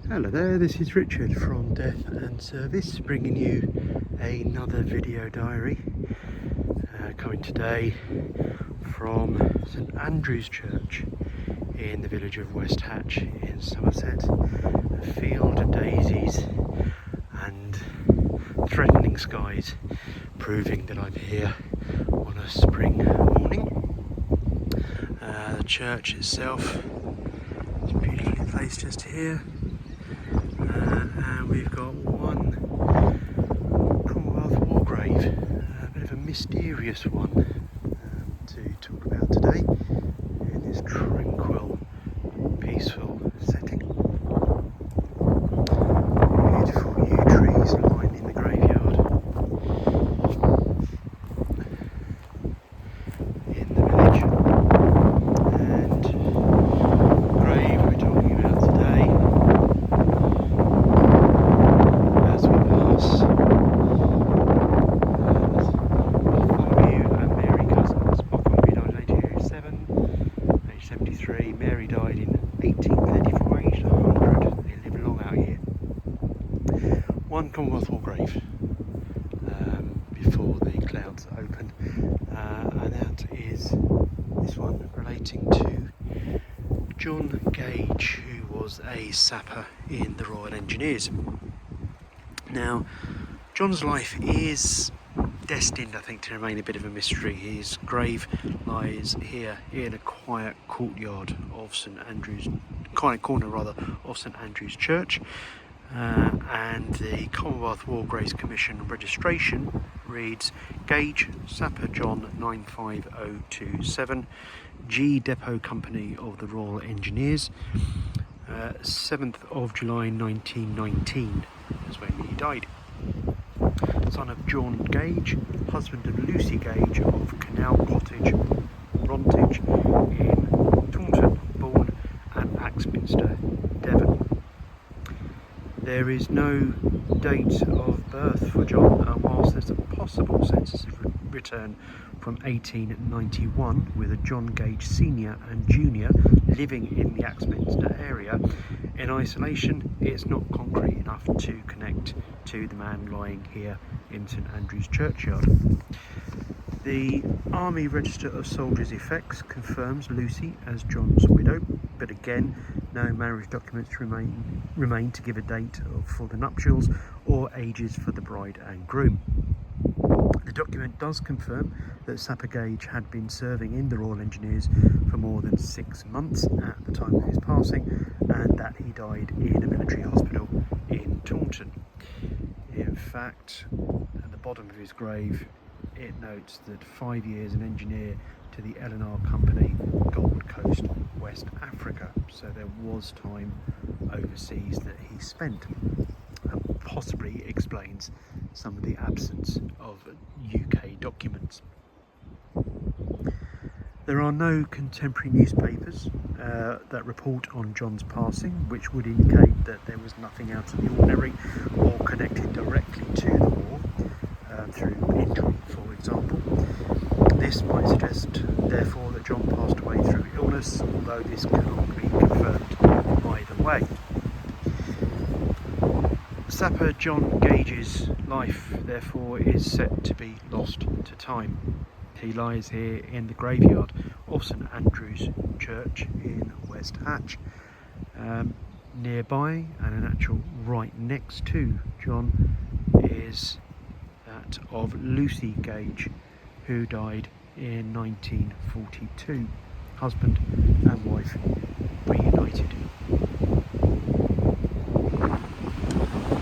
Hello there, this is Richard from Death and Service, bringing you another video diary, coming today from St Andrew's Church in the village of West Hatch in Somerset. A field of daisies and threatening skies, proving that I'm here on a spring morning. The church itself is beautifully placed just here. And we've got one Commonwealth war grave, a bit of a mysterious one to talk about today in this tranquil, peaceful setting. Beautiful yew trees lining the graveyard in the village. And the grave we're talking about today, Mary died in 1834, aged 100. They live long out here. One Commonwealth War grave before the clouds open, and that is this one relating to John Gage, who was a sapper in the Royal Engineers. Now, John's life is destined, I think, to remain a bit of a mystery. His grave lies here in a quiet courtyard of St Andrew's, quiet corner rather, of St Andrew's Church, and the Commonwealth War Graves Commission registration reads Gage, Sapper John 95027, G Depot Company of the Royal Engineers, 7th of July 1919 is when he died. Son of John Gage, husband of Lucy Gage of Canal Cottage, Rontage in Taunton, born at Axminster, Devon. There is no date of birth for John, and whilst there's a possible census return from 1891 with a John Gage Senior and Junior living in the Axminster area, in isolation it's not concrete enough to connect to the man lying here in St Andrew's Churchyard. The Army Register of Soldiers Effects confirms Lucy as John's widow, but again no marriage documents remain to give a date for the nuptials or ages for the bride and groom. The document does confirm that Sapper Gage had been serving in the Royal Engineers for more than 6 months at the time of his passing, and that he died in a military hospital in Taunton. In fact, at the bottom of his grave it notes that 5 years an engineer to the L&R Company, Gold Coast, West Africa. So there was time overseas that he spent, and possibly explains some of the absence of UK documents. There are no contemporary newspapers that report on John's passing, which would indicate that there was nothing out of the ordinary or connected directly to the war through injury, for example. This might suggest, therefore, that John passed away through illness, although this cannot be confirmed either way. Sapper John Gage's life, therefore, is set to be lost to time. He lies here in the graveyard of St Andrew's Church in West Hatch. Nearby, and in actual right next to John, is that of Lucy Gage, who died in 1942, husband